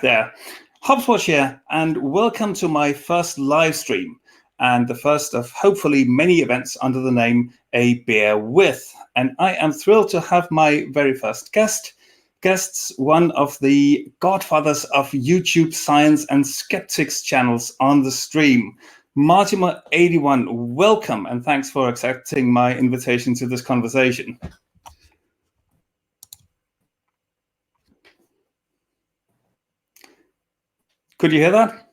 there. HubSpot here, and welcome to my first live stream, and the first of hopefully many events under the name A Beer With. And I am thrilled to have my very first guests, one of the godfathers of YouTube science and skeptics channels on the stream. Martymer81, welcome, and thanks for accepting my invitation to this conversation. Could you hear that?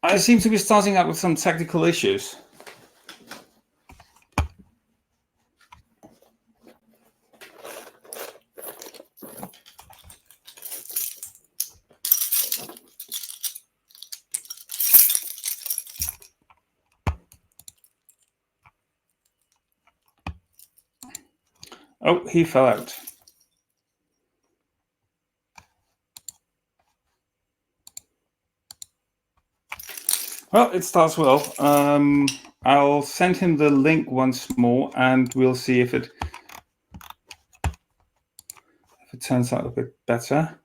I seem to be starting out with some technical issues. Oh, he fell out. Well, it starts well. I'll send him the link once more, and we'll see if it turns out a bit better.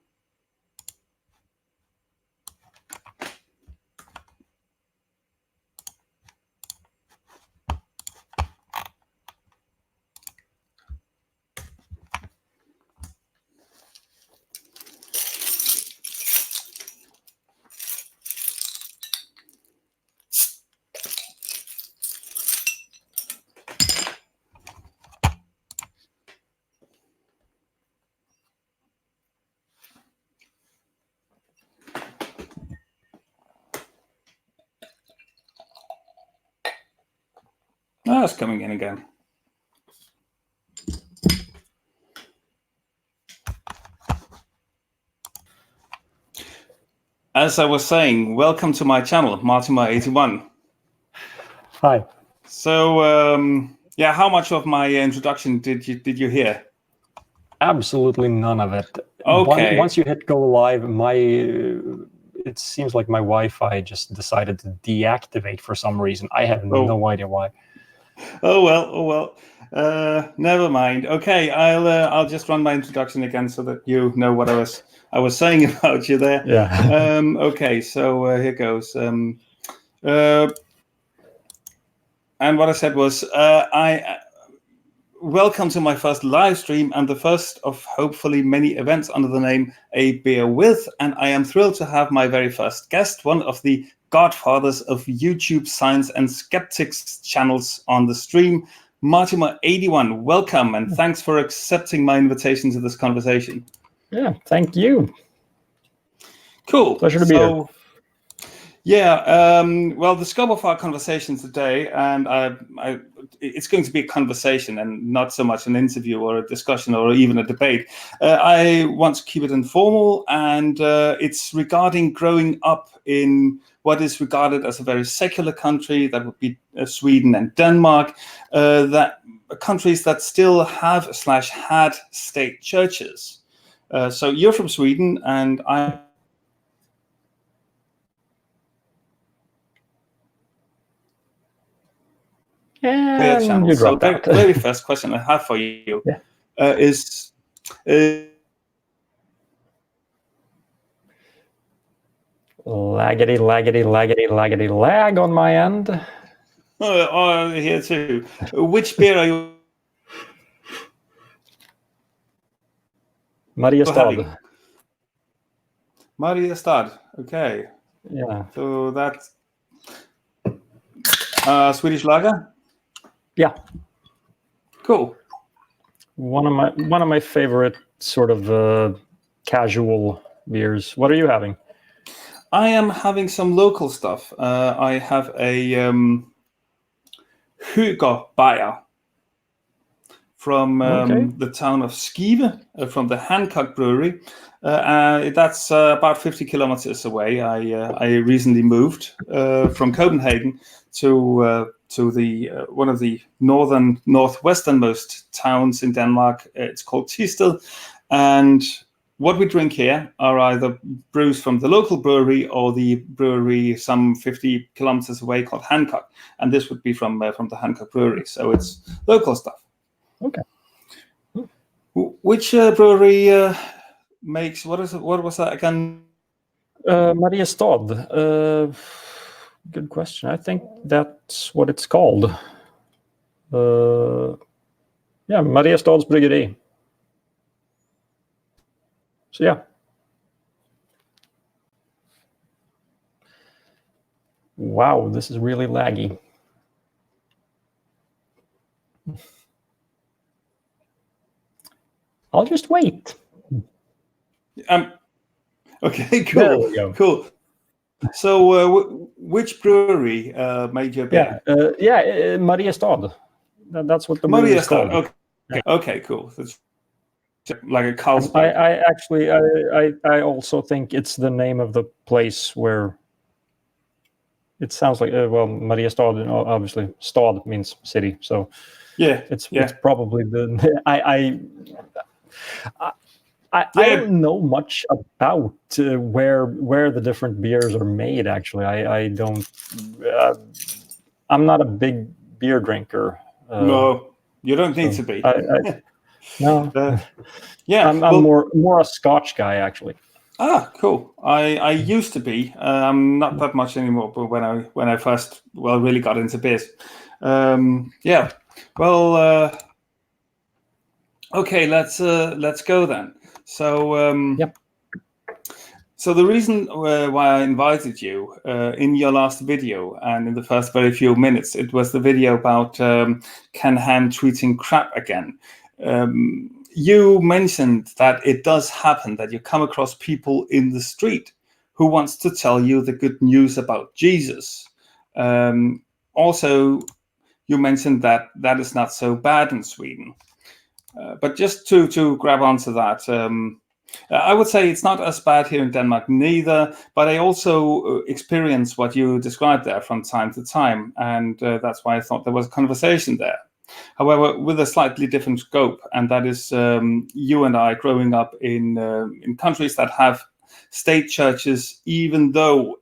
Oh, it's coming in again. As I was saying, welcome to my channel, Martymer81. Hi. So, yeah, how much of my introduction did you hear? Absolutely none of it. Okay. Once you hit go live, it seems like my Wi-Fi just decided to deactivate for some reason. I have no idea why. Oh well. Never mind. Okay, I'll just run my introduction again so that you know what I was saying about you there. Yeah. Okay, so here goes. And what I said was, welcome to my first live stream and the first of hopefully many events under the name A Beer With, and I am thrilled to have my very first guest, one of the godfathers of YouTube science and skeptics channels on the stream, Martymer81. Welcome, and thanks for accepting my invitation to this conversation. Yeah, thank you. Cool. Pleasure to be here. Yeah, well, the scope of our conversation today, and it's going to be a conversation and not so much an interview or a discussion or even a debate. I want to keep it informal, and it's regarding growing up in what is regarded as a very secular country, that would be Sweden and Denmark, that countries that still have / had state churches. So you're from Sweden, and And you dropped out. The very first question I have for you is laggity lag on my end. Here too. Which beer are you? Mariestad. Mariestad. Okay. Yeah. So that's Swedish lager. Yeah. Cool. One of my favorite sort of casual beers. What are you having? I am having some local stuff. I have a Hugo Bayer from the town of Skive, from the Hancock Brewery. That's about 50 kilometers away. I recently moved from Copenhagen to the one of the northwesternmost towns in Denmark. It's called Thisted, and what we drink here are either brews from the local brewery or the brewery some 50 kilometers away called Hancock, and this would be from the Hancock brewery. So it's local stuff. Okay. Which brewery makes what was that again? Mariestad. Good question. I think that's what it's called. Yeah, Mariestads Bryggeri. So yeah. Wow, this is really laggy. I'll just wait. Okay, cool. There we go. Cool. So, which brewery made your beer? Mariestad. That's what the brewery is called. Okay. Yeah. Okay, cool. That's like a Carlsberg. I also think it's the name of the place where it sounds like Mariestad. Obviously, stad means city, so it's probably the I don't know much about where the different beers are made. Actually, I don't. I'm not a big beer drinker. No, you don't need to be. No. Yeah, I'm more a Scotch guy actually. Ah, cool. I used to be. Not that much anymore. But when I first really got into beers, yeah. Well, okay. Let's go then. So yep. So the reason why I invited you in your last video and in the first very few minutes, it was the video about Ken Ham tweeting crap again. You mentioned that it does happen that you come across people in the street who wants to tell you the good news about Jesus. Also, you mentioned that is not so bad in Sweden. But just to grab onto that, I would say it's not as bad here in Denmark neither, but I also experience what you described there from time to time, and that's why I thought there was a conversation there. However, with a slightly different scope, and that is you and I growing up in countries that have state churches, even though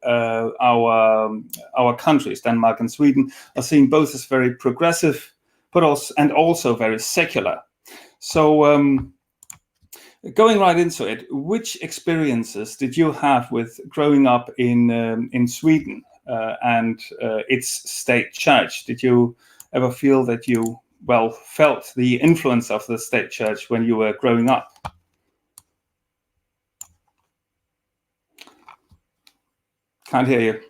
our countries, Denmark and Sweden, are seen both as very progressive, but also very secular. So going right into it, which experiences did you have with growing up in Sweden and its state church? Did you ever feel that you felt the influence of the state church when you were growing up? Can't hear you.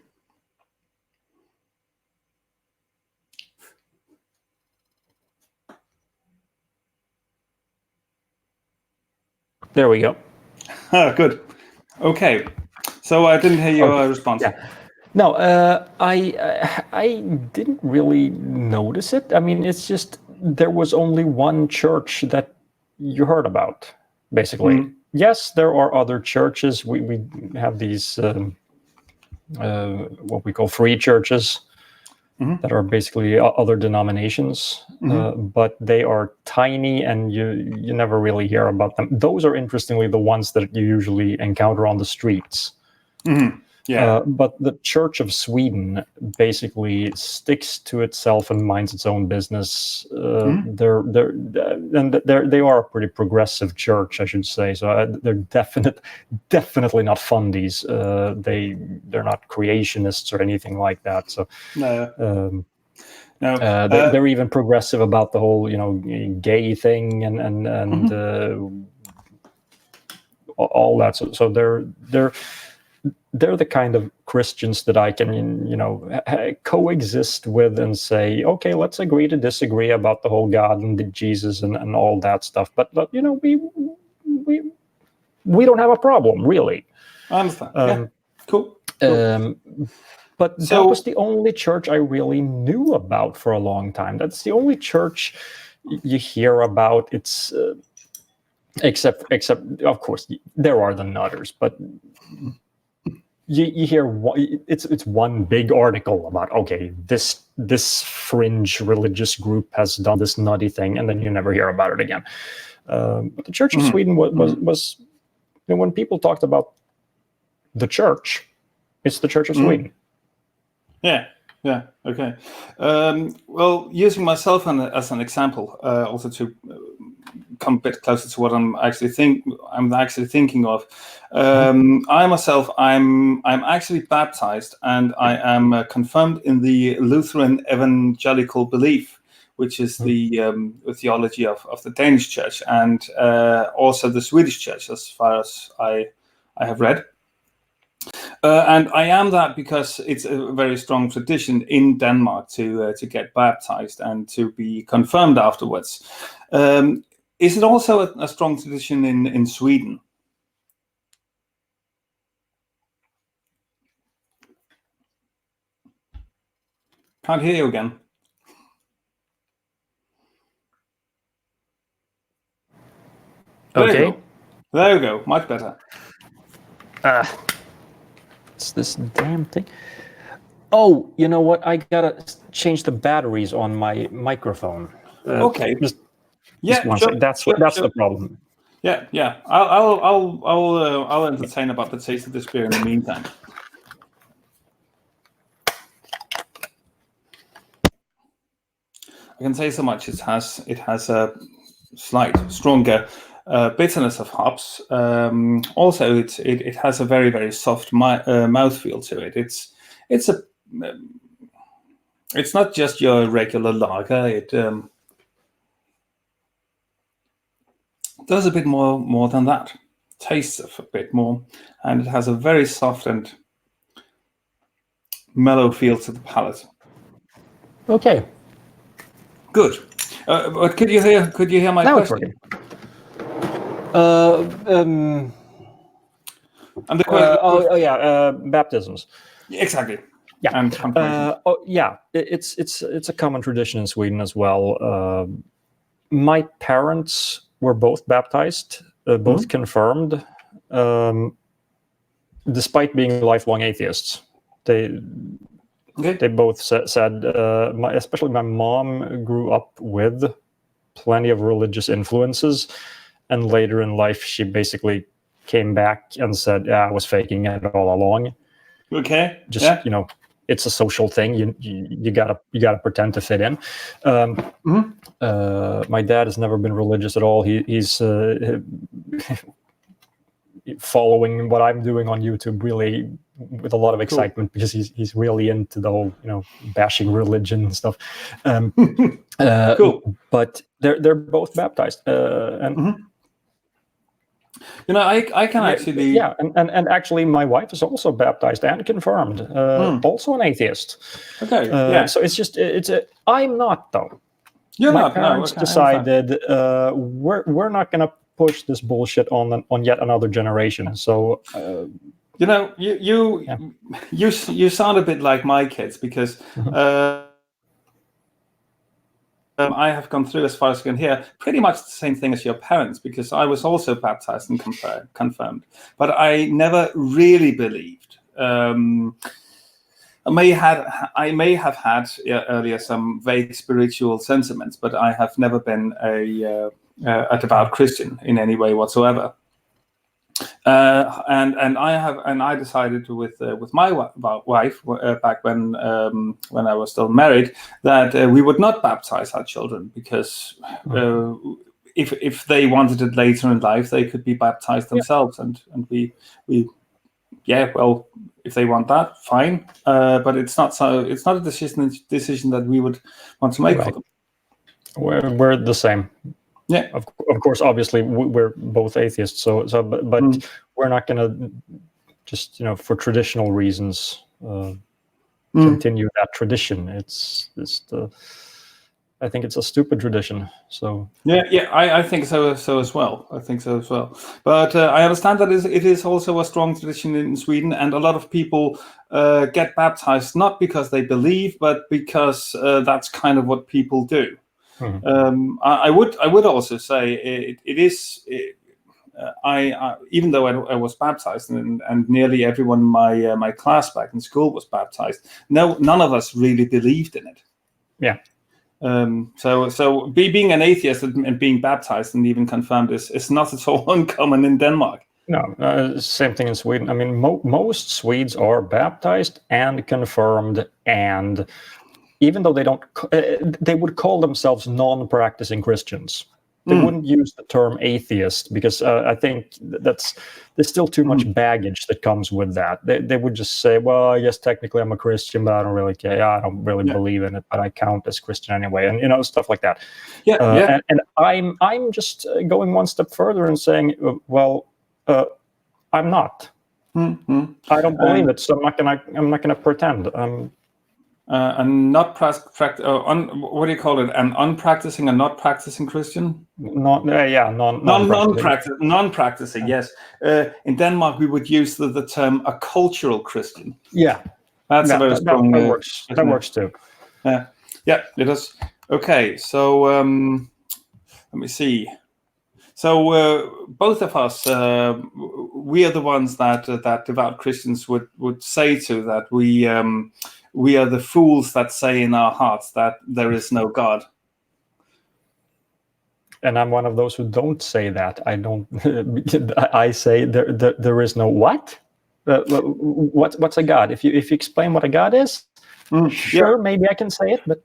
There we go. Good. Okay. So I didn't hear your response. Yeah. No, I didn't really notice it. I mean, it's just there was only one church that you heard about, basically. Mm. Yes, there are other churches. We have these what we call free churches. Mm-hmm. That are basically other denominations, mm-hmm. But they are tiny and you never really hear about them. Those are interestingly the ones that you usually encounter on the streets. Mm-hmm. Yeah. But the Church of Sweden basically sticks to itself and minds its own business. Mm-hmm. They are a pretty progressive church, I should say. So they're definitely not fundies. They're not creationists or anything like that. So no. They're even progressive about the whole, gay thing and mm-hmm. All that. So they're the kind of Christians that I can, coexist with and say, okay, let's agree to disagree about the whole God and the Jesus and all that stuff. But we don't have a problem, really. I understand. Yeah. Cool. But that was the only church I really knew about for a long time. That's the only church you hear about. It's except of course there are the nutters, but. You hear it's one big article about, okay, this fringe religious group has done this nutty thing, and then you never hear about it again. But the Church of mm-hmm. Sweden was when people talked about the church, it's the Church of Sweden. Yeah. Okay. Well, using myself as an example, also to come a bit closer to what I'm actually thinking of. I myself, I'm actually baptized, and I am confirmed in the Lutheran evangelical belief, which is the theology of the Danish church, and also the Swedish church, as far as I have read. And I am that because it's a very strong tradition in Denmark to get baptized and to be confirmed afterwards. Is it also a strong tradition in Sweden? Can't hear you again. Okay. There you go. Much better. It's this damn thing. Oh, you know what? I gotta change the batteries on my microphone. Okay. Just one second. That's the problem. Yeah. I'll entertain about the taste of this beer in the meantime. I can say so much. It has a slight stronger bitterness of hops. Also, it has a very, very soft mouthfeel to it. It's not just your regular lager. It does a bit more than that. Tastes a bit more, and it has a very soft and mellow feel to the palate. Okay. Good. But could you hear my question? And the question. Baptisms. Exactly. Yeah. And it's a common tradition in Sweden as well. My parents were both baptized, both confirmed, despite being lifelong atheists. They both said, especially my mom grew up with plenty of religious influences, and later in life she basically came back and said, I was faking it all along. Okay. It's a social thing. You gotta pretend to fit in. My dad has never been religious at all. He's following what I'm doing on YouTube really with a lot of excitement, because he's really into the whole bashing religion and stuff. Cool. But they're both baptized, and I can actually and actually my wife is also baptized and confirmed, also an atheist. Okay. So I'm not, though. You're my not. parents decided we're not going to push this bullshit on yet another generation. So you sound a bit like my kids, because I have gone through, as far as I can hear, pretty much the same thing as your parents, because I was also baptized and confirmed, but I never really believed. I may have had earlier some vague spiritual sentiments, but I have never been a devout Christian in any way whatsoever. And I decided with my wife back when I was still married, that we would not baptize our children, because if they wanted it later in life, they could be baptized themselves, and we if they want that, fine. But it's not a decision that we would want to make for them. We're the same. Yeah, of course. Obviously, we're both atheists. But we're not going to just for traditional reasons continue that tradition. I think it's a stupid tradition. So I think so as well. But I understand that it is also a strong tradition in Sweden, and a lot of people get baptized not because they believe, but because that's kind of what people do. I would also say it is. Even though I was baptized, and nearly everyone in my class back in school was baptized, none of us really believed in it. Yeah. So being an atheist and being baptized and even confirmed is not at all uncommon in Denmark. No, same thing in Sweden. I mean, most Swedes are baptized and confirmed, and even though they don't, they would call themselves non-practicing Christians. They wouldn't use the term atheist because I think there's still too much baggage that comes with that. They would just say, well, I guess technically I'm a Christian, but I don't really care. I don't really believe in it, but I count as Christian anyway, and stuff like that. And I'm just going one step further and saying, well, I'm not. I don't believe it, so I'm not gonna pretend. And not what do you call it? An unpracticing and not practicing Christian? Non-practicing. Yes. In Denmark, we would use the term a cultural Christian. Yeah, that's a very strong. That works. That works too. Yeah, it does. Okay, so let me see. So both of us, we are the ones that devout Christians would say to that we are the fools that say in our hearts that there is no God. And I'm one of those who don't say that. I don't. I say there is no what? What's a God? If you explain what a God is, sure, maybe I can say it. But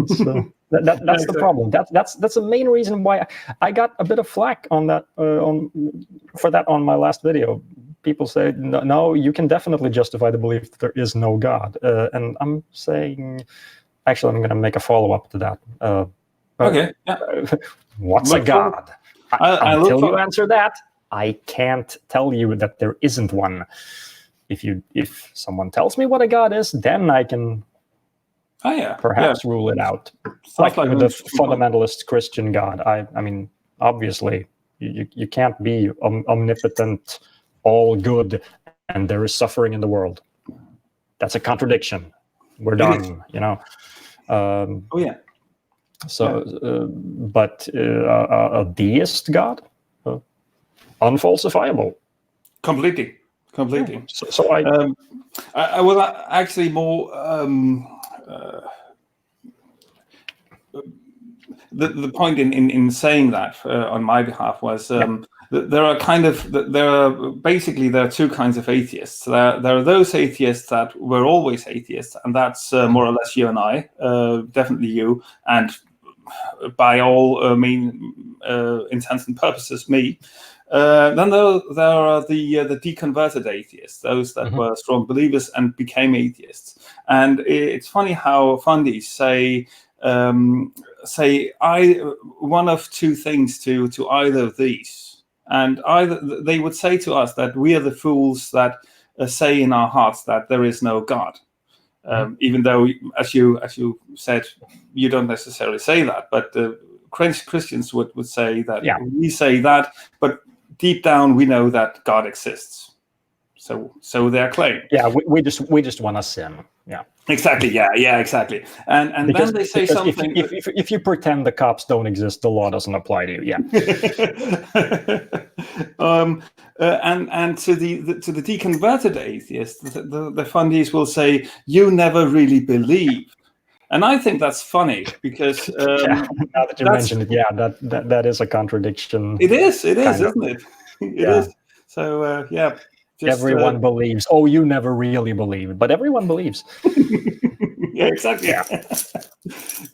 so that's the problem. That's the main reason why I got a bit of flack on that for that on my last video. People say, no, you can definitely justify the belief that there is no God. And I'm saying, actually, I'm going to make a follow-up to that. Okay. What's a God? Until you answer that, I can't tell you that there isn't one. If someone tells me what a God is, then I can perhaps rule it out. Like with the fundamentalist Christian God. I mean, obviously, you can't be omnipotent, all good, and there is suffering in the world. That's a contradiction. We're done, but a deist God, unfalsifiable. Completely. Yeah. So I was actually more. The point in saying that on my behalf was there are two kinds of atheists. There are those atheists that were always atheists, and that's more or less you and I, definitely you, and by all intents and purposes me. Then there are the deconverted atheists, those that were strong believers and became atheists. And it's funny how fundies say one of two things to either of these, and either they would say to us that we are the fools that say in our hearts that there is no God, even though, as you said, you don't necessarily say that, but Christians would say that we say that, but deep down we know that God exists. So their claim. Yeah, we just want to sin. Yeah. Exactly. Yeah. Exactly. And then they say something. If you pretend the cops don't exist, the law doesn't apply to you. Yeah. And to the deconverted atheists, the fundies will say, "You never really believed." And I think that's funny because now that you mentioned it, that is a contradiction. It is, isn't it? It is. So everyone believes. Oh, you never really believe, but everyone believes. Yeah, exactly. Yeah.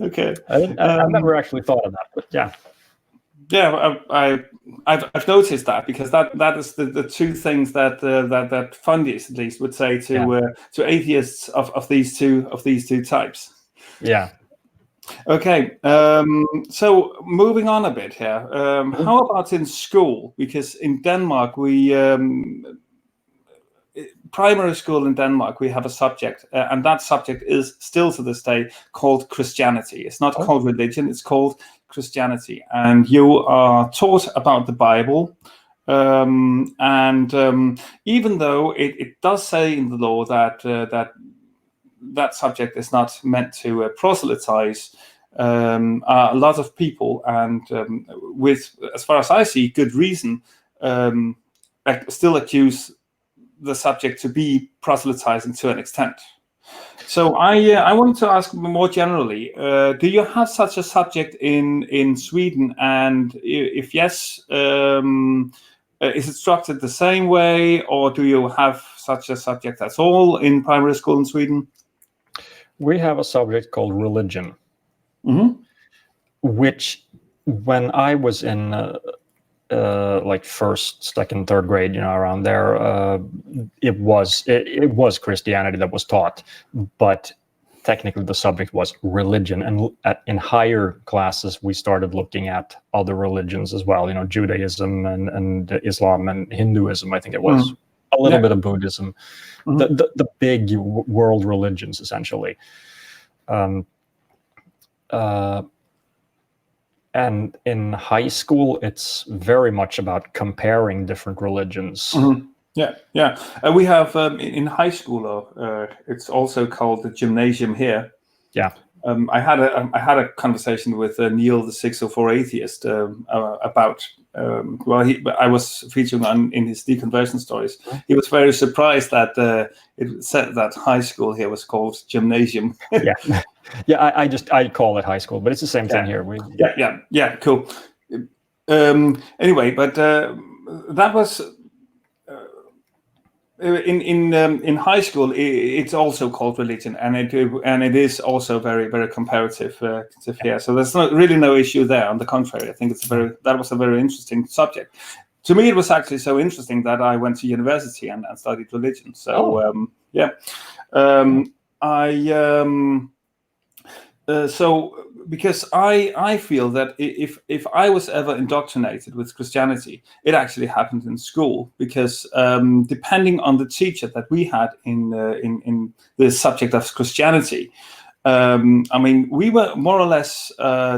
Okay. I've never actually thought of that, but yeah. Yeah, I've noticed that because that is the two things that fundies at least would say to atheists of these two types. Yeah. Okay. So moving on a bit here. How about in school? Because in Denmark, we primary school in Denmark, we have a subject, and that subject is still to this day called Christianity. It's not called religion; it's called Christianity, and you are taught about the Bible. Even though it does say in the law that subject is not meant to proselytize a lot of people, and with, as far as I see, good reason, still accuse the subject to be proselytizing to an extent. So I want to ask more generally, do you have such a subject in Sweden? And if yes, is it structured the same way, or do you have such a subject at all in primary school in Sweden? We have a subject called religion, which when I was in like first, second, third grade, around there, it was Christianity that was taught, but technically the subject was religion. And in higher classes, we started looking at other religions as well, Judaism and Islam and Hinduism. I think it was a little bit of Buddhism, the big world religions, essentially. And in high school, it's very much about comparing different religions. Yeah. We have in high school, it's also called the gymnasium here. Yeah. I had a conversation with Neil, the 604 atheist, about. I was featuring in his deconversion stories. He was very surprised that it said that high school here was called gymnasium. Yeah. I call it high school, but it's the same thing here. Yeah. Cool. Anyway, but that was. In high school, it's also called religion, and it is also very, very comparative here. So there's really no issue there. On the contrary, I think that was a very interesting subject. To me, it was actually so interesting that I went to university and studied religion. So so because I feel that if I was ever indoctrinated with Christianity, it actually happened in school, because depending on the teacher that we had in the subject of Christianity, we were more or less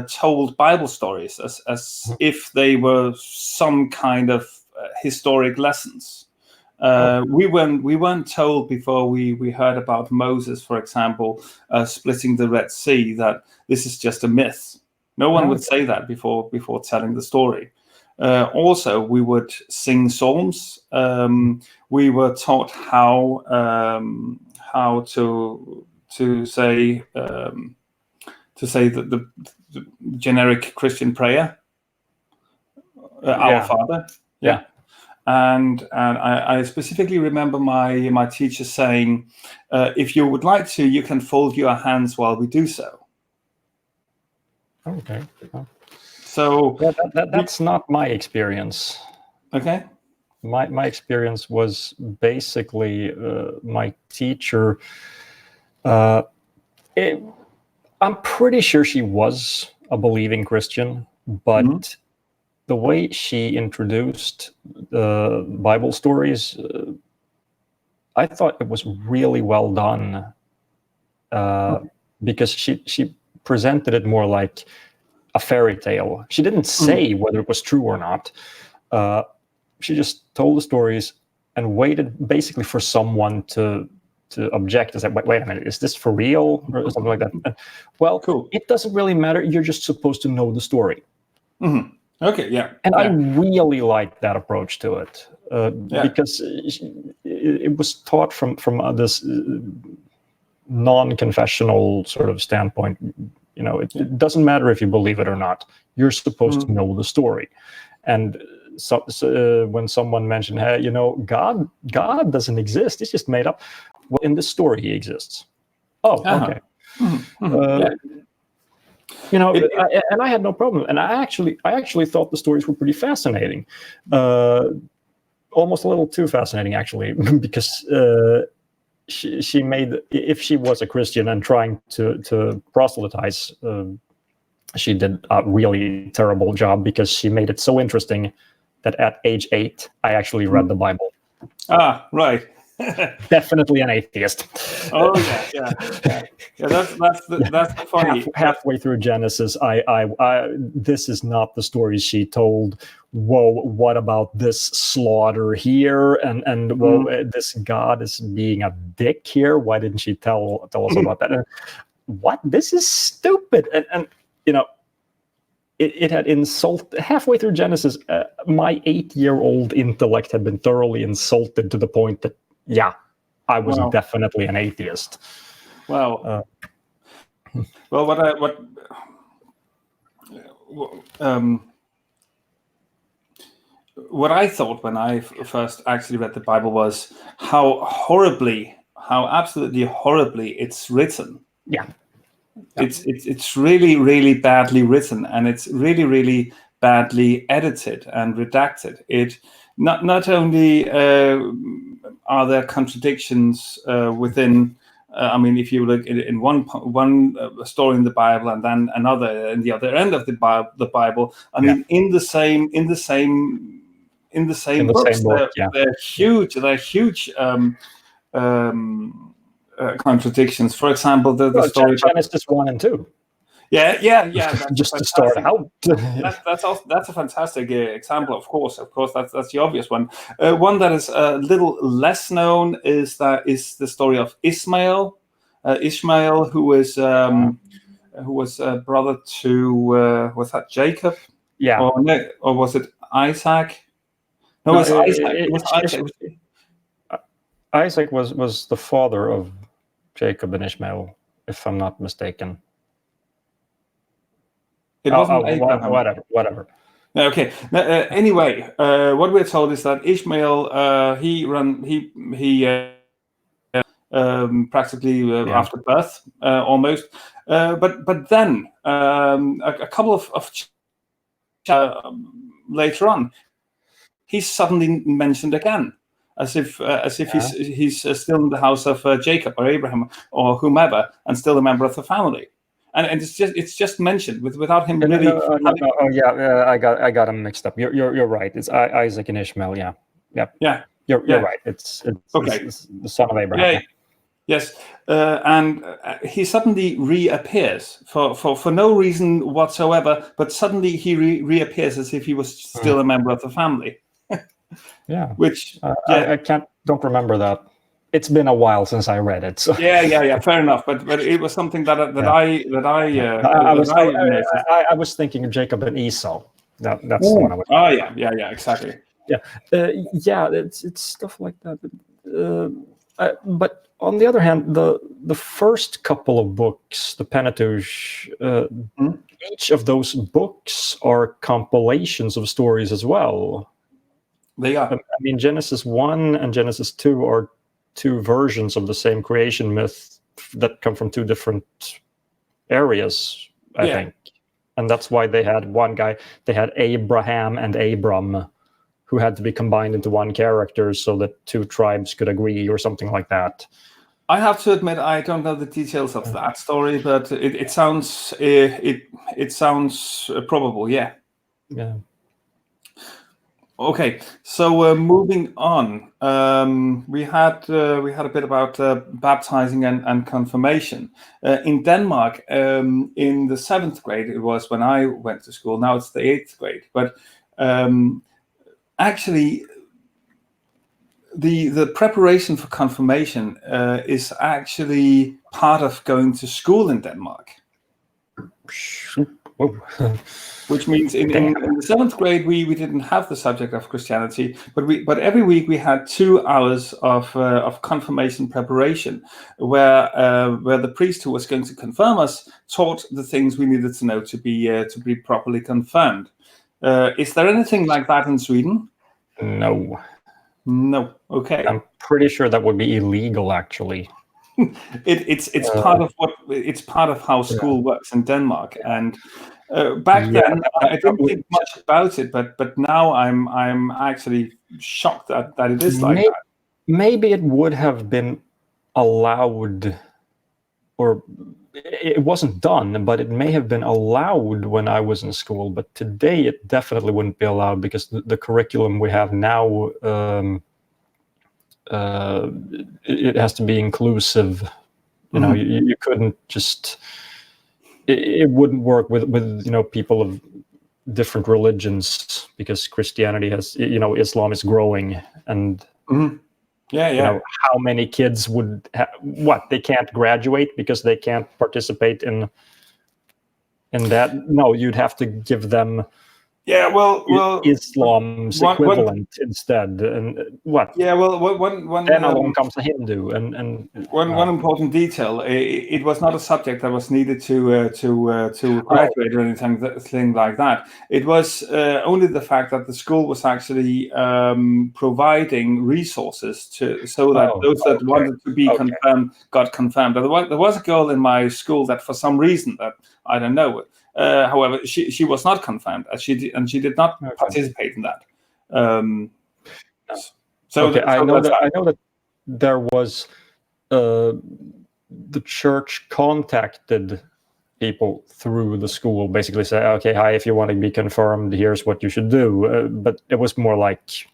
told Bible stories as if they were some kind of historic lessons. We weren't told before we heard about Moses, for example, splitting the Red Sea, that this is just a myth. No one would say that before telling the story. Also, we would sing psalms. We were taught how to say the generic Christian prayer, Our Father. Yeah. And I specifically remember my teacher saying, if you would like to, you can fold your hands while we do so. Okay. So that's not my experience. Okay. My experience was basically my teacher. I'm pretty sure she was a believing Christian, but the way she introduced Bible stories, I thought it was really well done, because she presented it more like a fairy tale. She didn't say whether it was true or not. She just told the stories and waited basically for someone to object and say, wait a minute, is this for real, or something like that? And, well, cool. It doesn't really matter. You're just supposed to know the story. Okay, yeah. And I really liked that approach to it, because it was taught from this non-confessional sort of standpoint. It doesn't matter if you believe it or not. You're supposed to know the story. And so when someone mentioned, hey, God doesn't exist, it's just made up. Well, in this story, he exists. Oh, okay. And I had no problem. And I actually thought the stories were pretty fascinating, almost a little too fascinating, actually, because she made, if she was a Christian and trying to proselytize, she did a really terrible job, because she made it so interesting that at age 8, I actually read the Bible. Right. Definitely an atheist. Oh yeah. That's funny. Halfway through Genesis, I this is not the story she told. Whoa, what about this slaughter here? And whoa, this God is being a dick here. Why didn't she tell us about that? And, what? This is stupid. And it had insulted, halfway through Genesis, my 8-year-old intellect had been thoroughly insulted to the point that, I was definitely an atheist. Wow. Well, what I thought when I first actually read the Bible was how absolutely horribly it's written. Yeah. It's really, really badly written, and it's really, really badly edited and redacted. It not only are there contradictions within. I mean, if you look in one story in the Bible and then another in the other end of the Bible, I mean, in the same books, book, they're huge. They're huge. Contradictions. For example, the story Genesis 1 and 2. Yeah. That's just to start out. That's a fantastic example. Of course, that's the obvious one. One that is a little less known is the story of Ishmael. Ishmael, who was brother to was that Jacob? Yeah. Or was it Isaac? No, it was Isaac. It was Isaac. Isaac was the father of Jacob and Ishmael, if I'm not mistaken. It wasn't Abraham. Whatever. Okay. Anyway, what we're told is that Ishmael practically after birth, almost. But then a couple of later on, he's suddenly mentioned again, as if he's still in the house of Jacob or Abraham or whomever, and still a member of the family. And it's just mentioned without him really. I got him mixed up. You're right. It's Isaac and Ishmael. Yeah. You're right. It's okay. It's the son of Abraham. Yeah. Yes, and he suddenly reappears for no reason whatsoever. But suddenly he reappears as if he was still a member of the family. Yeah. Which I don't remember that. It's been a while since I read it. So. Yeah. Fair enough. But it was something that I was thinking of Jacob and Esau. That's the one I was. Oh yeah, exactly. Yeah, it's stuff like that. But on the other hand, the first couple of books, the Pentateuch, each of those books are compilations of stories as well. They are. I mean, Genesis 1 and Genesis 2 are two versions of the same creation myth that come from two different areas, I think. And that's why they had one guy, they had Abraham and Abram, who had to be combined into one character so that two tribes could agree or something like that. I have to admit, I don't know the details of that story, but it sounds probable. Yeah. Okay, so moving on, we had a bit about baptizing and confirmation in Denmark. In the 7th grade, it was when I went to school. Now it's the 8th grade, but actually, the preparation for confirmation is actually part of going to school in Denmark. Which means in the 7th grade we didn't have the subject of Christianity, but every week we had 2 hours of confirmation preparation, where the priest who was going to confirm us taught the things we needed to know to be properly confirmed. Is there anything like that in Sweden? No. Okay. I'm pretty sure that would be illegal, actually. It's part of how school works in Denmark, and back then I didn't think much about it, but now I'm actually shocked that it is like that. Maybe it would have been allowed, or it wasn't done, but it may have been allowed when I was in school. But today it definitely wouldn't be allowed, because the curriculum we have now, it has to be inclusive. You know, you couldn't just. It wouldn't work with people of different religions, because Christianity has, Islam is growing, and how many kids would they can't graduate because they can't participate in that. No, you'd have to give them Yeah, well, Islam's equivalent instead. And what? Yeah, well, Then along comes a Hindu, and one important detail. It was not a subject that was needed to graduate or anything like that. It was only the fact that the school was actually providing resources so that those that wanted to be confirmed got confirmed. There was a girl in my school that, for some reason that I don't know, however, she was not confirmed, and she did not participate in that. I know that there was the church contacted people through the school, basically say, okay, hi, if you want to be confirmed, here's what you should do. But it was more like,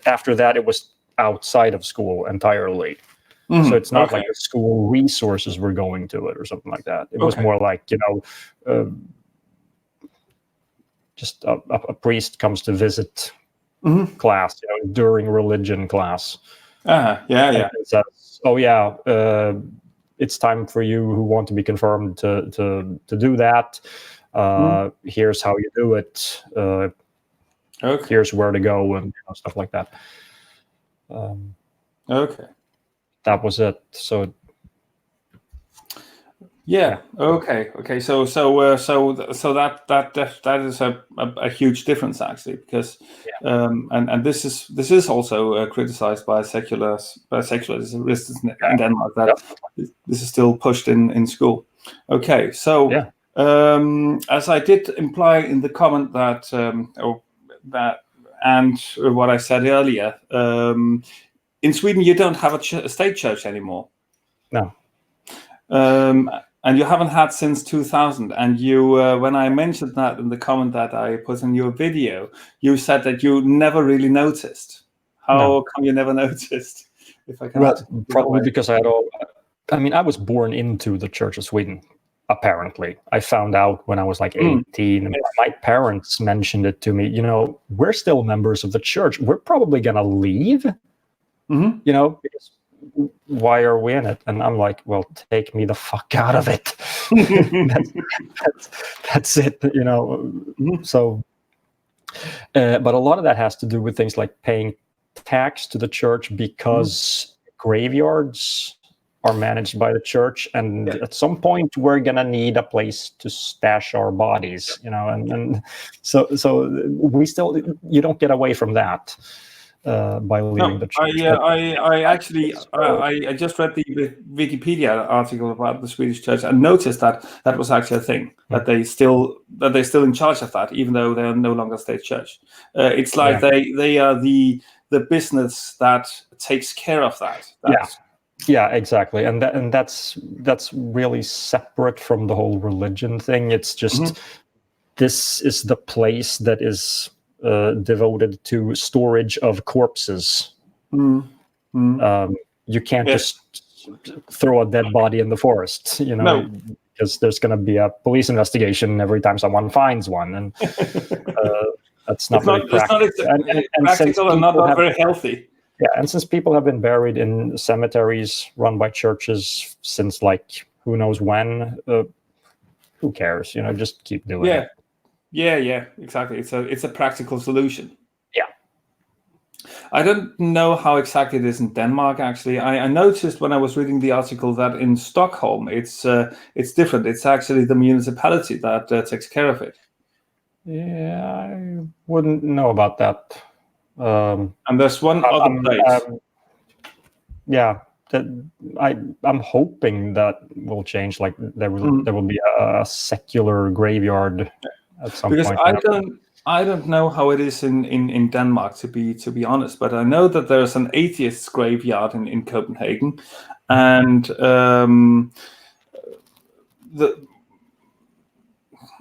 after that, it was outside of school entirely. So it's not like the school resources were going to it or something like that. It was more like, just a priest comes to visit class, during religion class. Yeah. It says, oh yeah, it's time for you who want to be confirmed to do that. Here's how you do it. Here's where to go, and stuff like that. That was it. So. Yeah. Okay. So that is a huge difference, actually, because and this is also criticized by secularists in Denmark, that this is still pushed in school. Okay. So as I did imply in the comment that and what I said earlier, in Sweden you don't have a state church anymore. No. And you haven't had since 2000. And you, when I mentioned that in the comment that I put in your video, you said that you never really noticed. How come you never noticed? If I can probably because I was born into the Church of Sweden. Apparently, I found out when I was like 18. My parents mentioned it to me. We're still members of the church. We're probably gonna leave. Because why are we in it? And I'm like, well, take me the fuck out of it. that's it, So, but a lot of that has to do with things like paying tax to the church, because graveyards are managed by the church, and at some point we're gonna need a place to stash our bodies, and so we still, you don't get away from that. By leaving the church. I just read the Wikipedia article about the Swedish church and noticed that was actually a thing, that they're still in charge of that, even though they're no longer state church. It's like they are the business that takes care of that. Yeah, exactly, and that's really separate from the whole religion thing. It's just this is the place that is devoted to storage of corpses. You can't just throw a dead body in the forest, because there's going to be a police investigation every time someone finds one, and that's not very practical. Practical and not very healthy. Yeah, and since people have been buried in cemeteries run by churches since like who knows when, who cares? Just keep doing it. Yeah, exactly. It's a practical solution. Yeah. I don't know how exactly it is in Denmark, actually. I noticed when I was reading the article that in Stockholm it's different. It's actually the municipality that takes care of it. Yeah, I wouldn't know about that. And there's one other place. I'm hoping that will change. Like there will be a secular graveyard at some point. Because I don't know how it is in Denmark, to be honest, but I know that there's an atheist graveyard in Copenhagen, and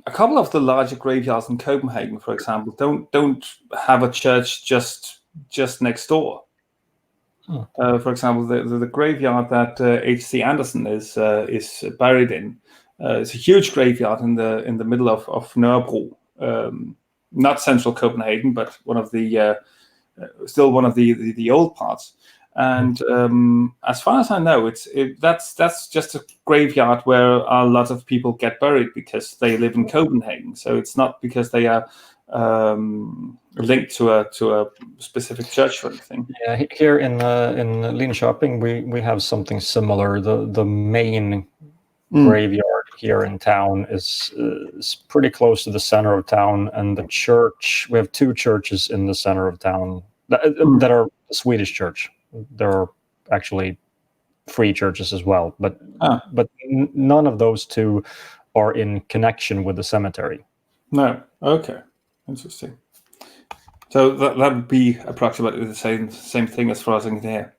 a couple of the larger graveyards in Copenhagen, for example, don't have a church just next door. For example, the graveyard that H.C. Andersen is buried in, it's a huge graveyard in the middle of Nørrebro, not central Copenhagen, but still one of the old parts. And as far as I know, that's just a graveyard where a lot of people get buried because they live in Copenhagen. So it's not because they are linked to a specific church or anything. Yeah, here in Linköping, we have something similar. The main graveyard here in town is pretty close to the center of town, and the church. We have two churches in the center of town that are a Swedish church. There are actually free churches as well, but none of those two are in connection with the cemetery. No. Okay. Interesting. So that would be approximately the same thing as far as I can hear.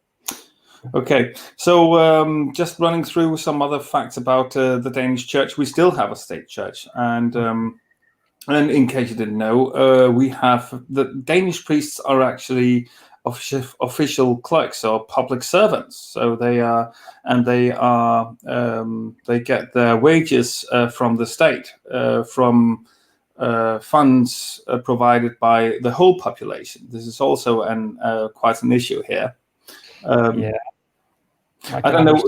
Okay. So just running through some other facts about the Danish church. We still have a state church, and in case you didn't know, we have the Danish priests are actually official clerks or public servants. So they get their wages from the state, from funds provided by the whole population. This is also quite an issue here. I don't know.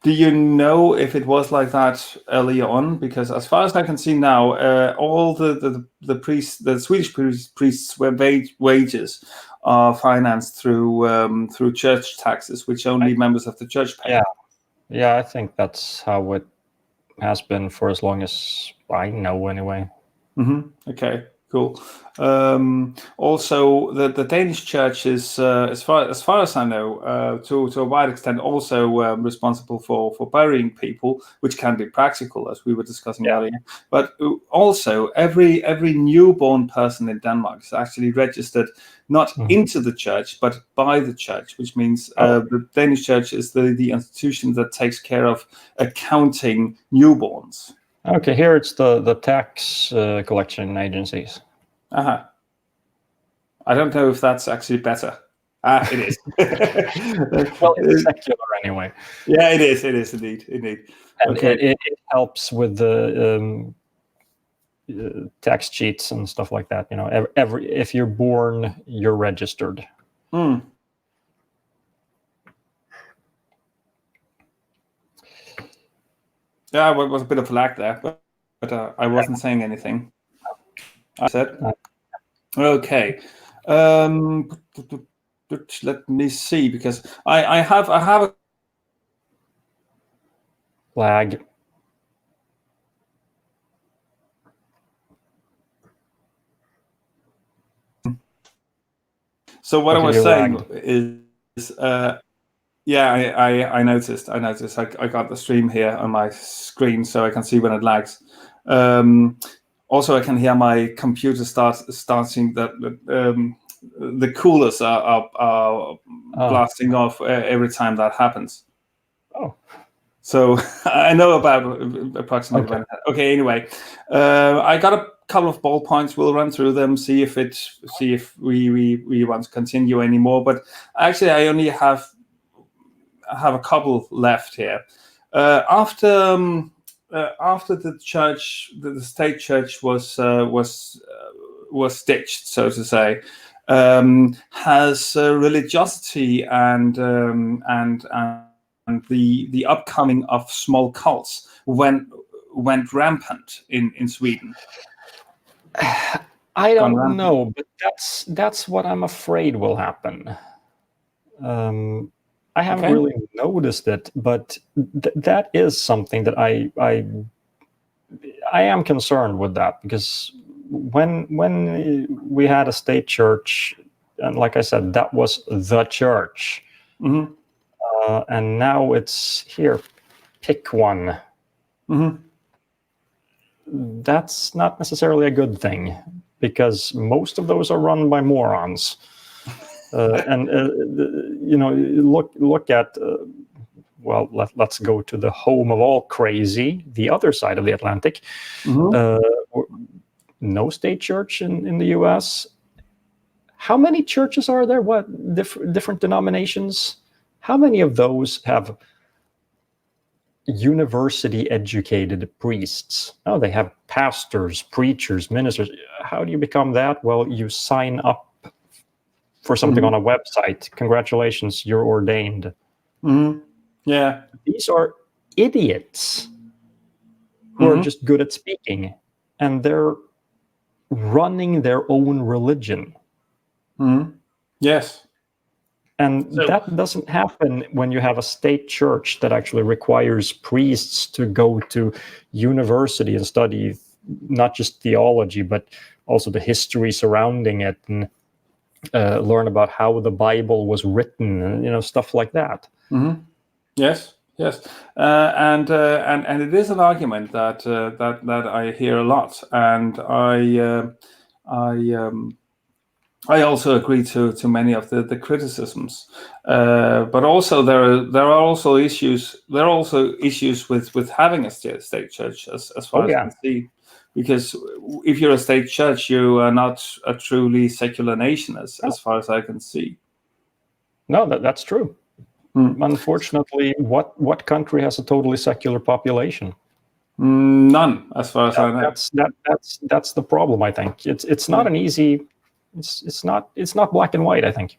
Do you know if it was like that earlier on? Because as far as I can see now, all the priests, the Swedish priests' wages are financed through church taxes, which only members of the church pay. Yeah, I think that's how it has been for as long as I know, anyway. Okay, cool. Also, the Danish church is, as far as I know, to a wide extent, also responsible for burying people, which can be practical, as we were discussing earlier. But also, every newborn person in Denmark is actually registered not into the church, but by the church, which means the Danish church is the institution that takes care of accounting newborns. Okay, here it's the tax collection agencies. I don't know if that's actually better. It is. Well, it's secular anyway. Yeah, it is. It is indeed. And it helps with the tax cheats and stuff like that. You know, if you're born, you're registered. Yeah, it was a bit of a lag there, but I wasn't saying anything. I said, okay. Let me see, because I have a lag. So what I was saying is, yeah, I noticed. I got the stream here on my screen, so I can see when it lags. Also, I can hear my computer starting the coolers are blasting off every time that happens. Oh. So I know about approximately when. Okay. Anyway, I got a couple of ball points. We'll run through them, see if we want to continue anymore. But actually, I only have a couple left here. After the church, the state church was ditched, so to say, has religiosity and the upcoming of small cults went rampant in Sweden. I don't know, but that's what I'm afraid will happen. I haven't really noticed it, but that is something that I am concerned with, that, because when we had a state church, and like I said, that was the church, and now it's here. Pick one. That's not necessarily a good thing, because most of those are run by morons. And you know, look at well, let's go to the home of all crazy, the other side of the Atlantic. No state church in the U.S. How many churches are there? What different denominations? How many of those have university-educated priests? Oh, they have pastors, preachers, ministers. How do you become that? Well, you sign up for something on a website. Congratulations, you're ordained. Yeah. These are idiots who are just good at speaking, and they're running their own religion. Yes. And that doesn't happen when you have a state church that actually requires priests to go to university and study not just theology, but also the history surrounding it, and learn about how the Bible was written, and stuff like that. Yes, yes, and it is an argument that I hear a lot, and I also agree to many of the criticisms, but also there are also issues. There are also issues with having a state church, as far as I can see, because if you're a state church, you are not a truly secular nation, as far as I can see. No, that's true. Unfortunately, what country has a totally secular population? None, as far as I know. That's the problem. I think it's not an easy. It's not black and white, I think.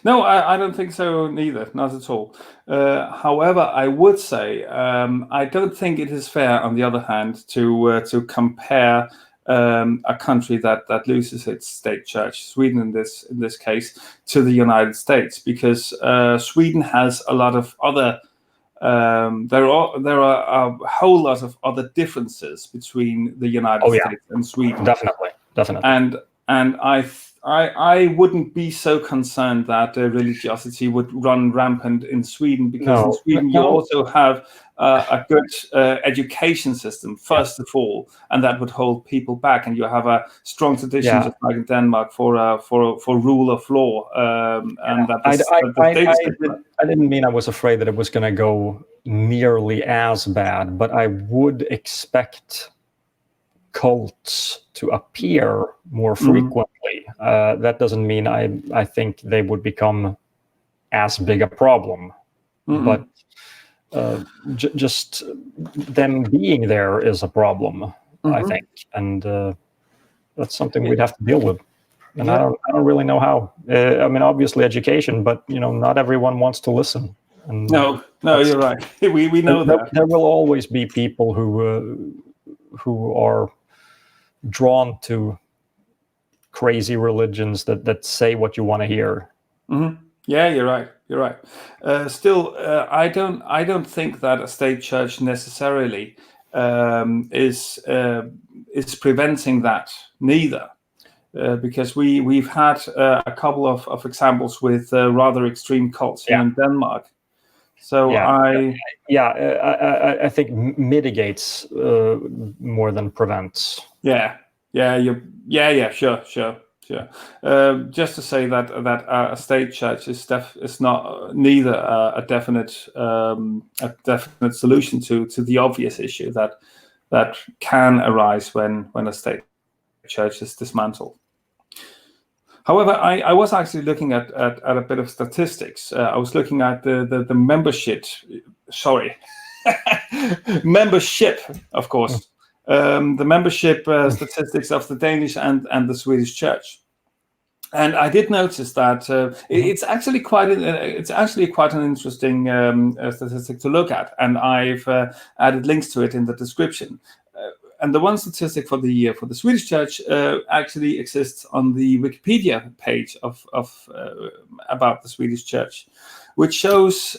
No, I don't think so neither, not at all. However, I would say I don't think it is fair, on the other hand, to compare a country that loses its state church, Sweden in this case, to the United States, because Sweden has a lot of other. There are a whole lot of other differences between the United States and Sweden. Definitely. And I wouldn't be so concerned that religiosity would run rampant in Sweden, because in Sweden you also have a good education system, first of all, and that would hold people back. And you have a strong tradition, just like in Denmark, for rule of law. And I didn't mean I was afraid that it was going to go nearly as bad, but I would expect cults to appear more frequently. That doesn't mean I think they would become as big a problem, but just them being there is a problem, I think, and that's something we'd have to deal with. And I don't really know how. I mean, obviously education, but not everyone wants to listen. And no, you're right. We know that there will always be people who are drawn to crazy religions that say what you want to hear. Yeah, you're right. Still, I don't think that a state church necessarily is preventing that neither, because we've had a couple of examples with rather extreme cults here in Denmark. So I think mitigates more than prevents. Sure. Just to say that a state church is not neither a definite solution to the obvious issue that can arise when a state church is dismantled. However, I was actually looking at a bit of statistics. I was looking at the membership. Sorry, membership, of course. The membership statistics of the Danish and the Swedish church, and I did notice that it's actually quite an interesting statistic to look at, and I've added links to it in the description. And the one statistic for the Swedish church actually exists on the Wikipedia page of about the Swedish church, which shows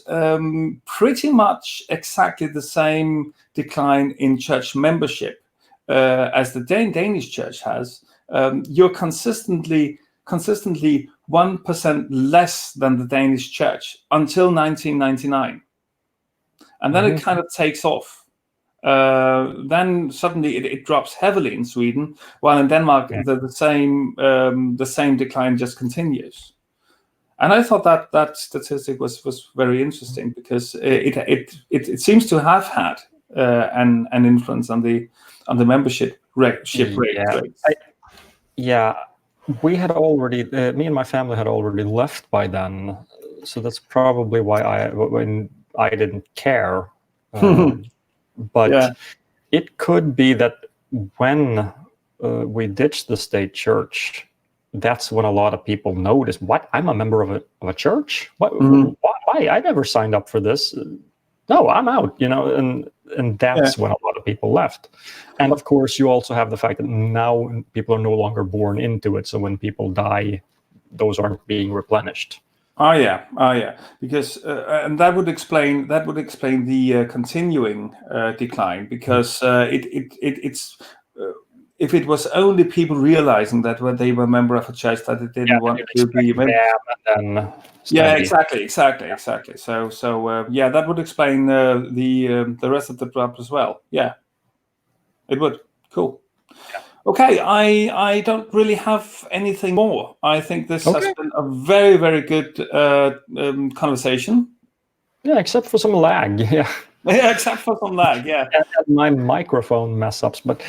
pretty much exactly the same decline in church membership as the Danish church has. You're consistently 1% less than the Danish church until 1999, and then it kind of takes off. Then suddenly it drops heavily in Sweden, while in Denmark the same decline just continues. And I thought that statistic was very interesting, because it seems to have had an influence on the membership rates. We had already, me and my family had already left by then, so that's probably why I didn't care. But it could be that when we ditched the state church, that's when a lot of people noticed, what, I'm a member of a church? Why? I never signed up for this. No, I'm out, and that's when a lot of people left. And of course, you also have the fact that now people are no longer born into it. So when people die, those aren't being replenished. Oh yeah, because and that would explain the continuing decline, because it's if it was only people realizing that when they were a member of a church that they didn't want to be, and then yeah, exactly. So yeah, that would explain the rest of the drop as well. Yeah, it would. Cool. Yeah. Okay, I don't really have anything more. I think this has been a very, very good conversation. Yeah, except for some lag. Yeah. Yeah, except for some lag. Yeah. And my microphone mess ups, but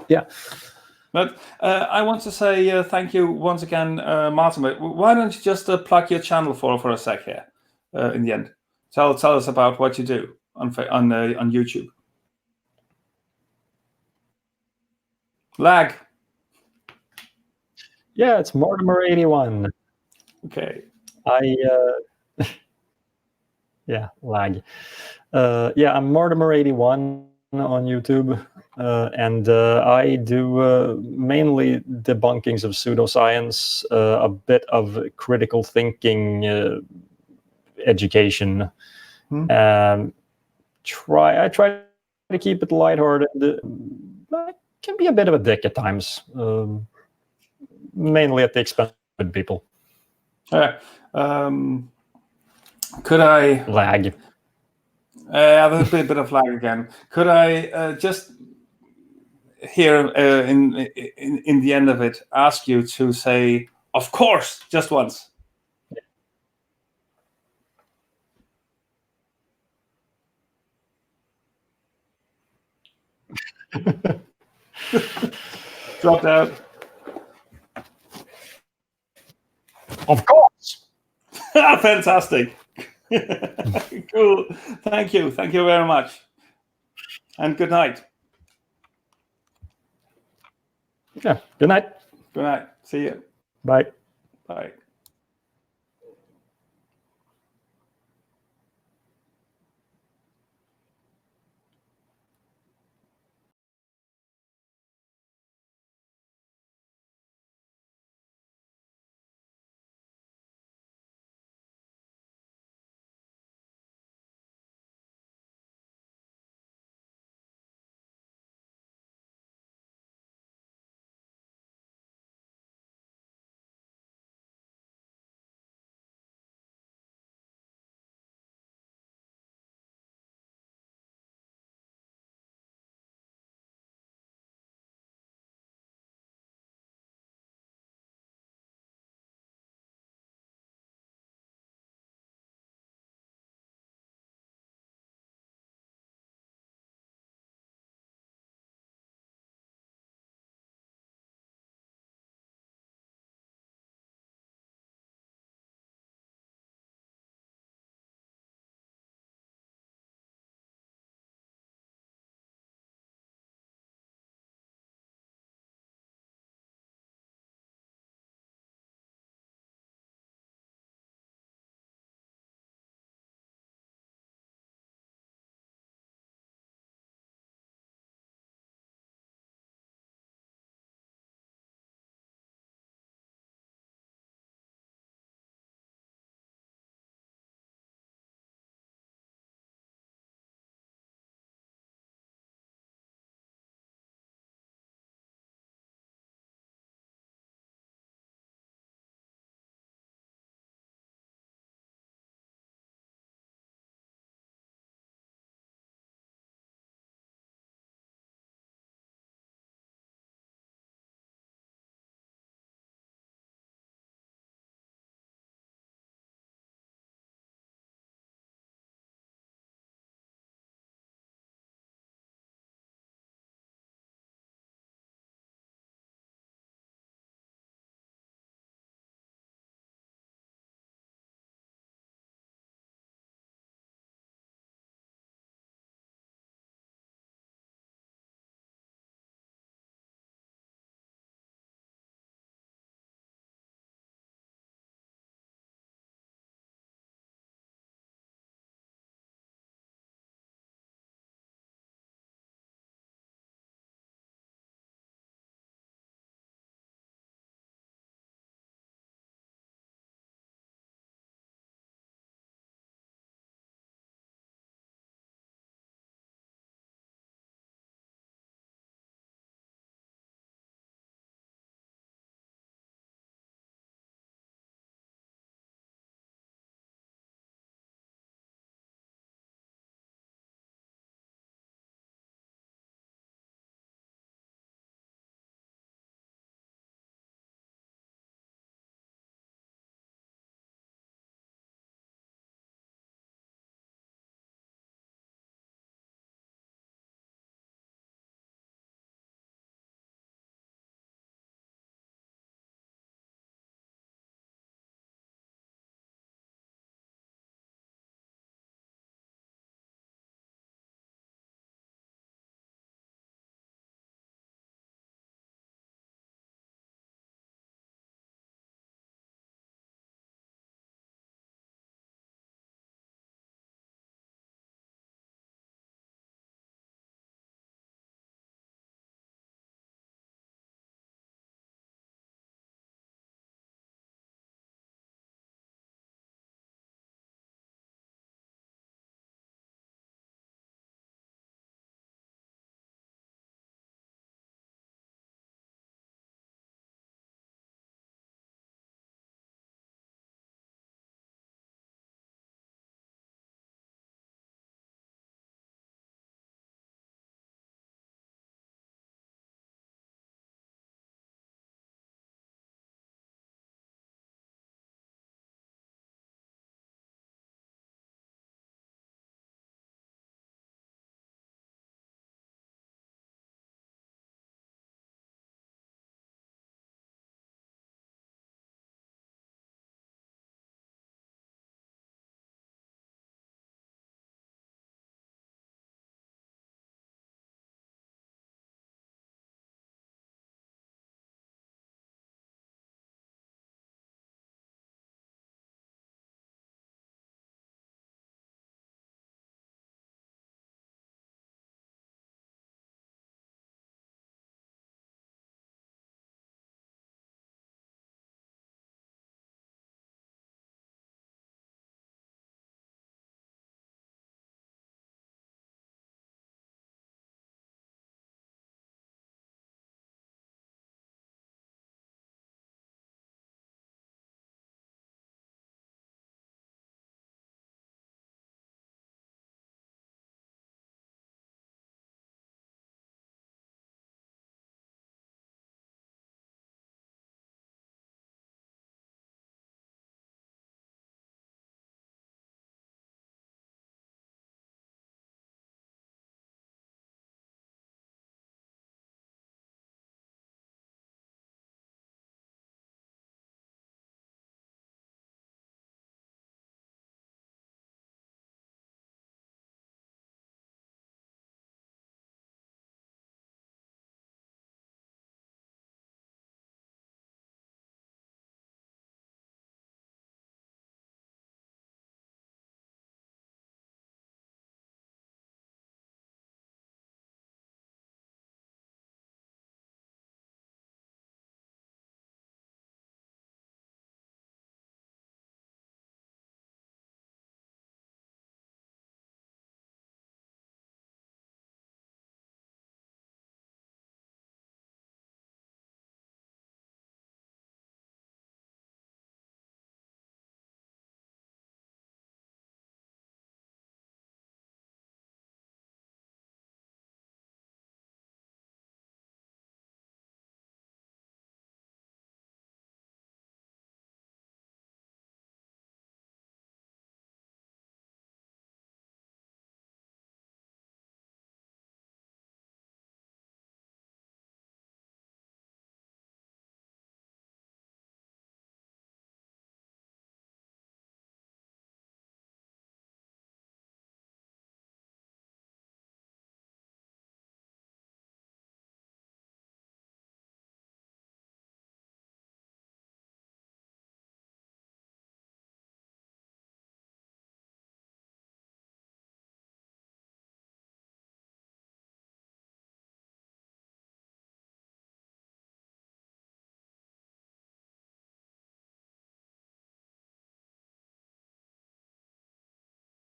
yeah. But I want to say thank you once again, Martymer. Why don't you just plug your channel for a sec here in the end? Tell us about what you do on YouTube. Lag. Yeah, it's Martymer81. Okay. Yeah, lag. Yeah, I'm Martymer81 on YouTube, and I do mainly debunkings of pseudoscience, a bit of critical thinking education. I try to keep it lighthearted. I can be a bit of a dick at times, mainly at the expense of people. Could I lag? There's a bit of lag again. Could I just here in the end of it ask you to say, of course, just once? Dropped out. Of course. Fantastic. Cool. Thank you very much, and good night. Yeah, good night. Good night. See you. Bye. Bye.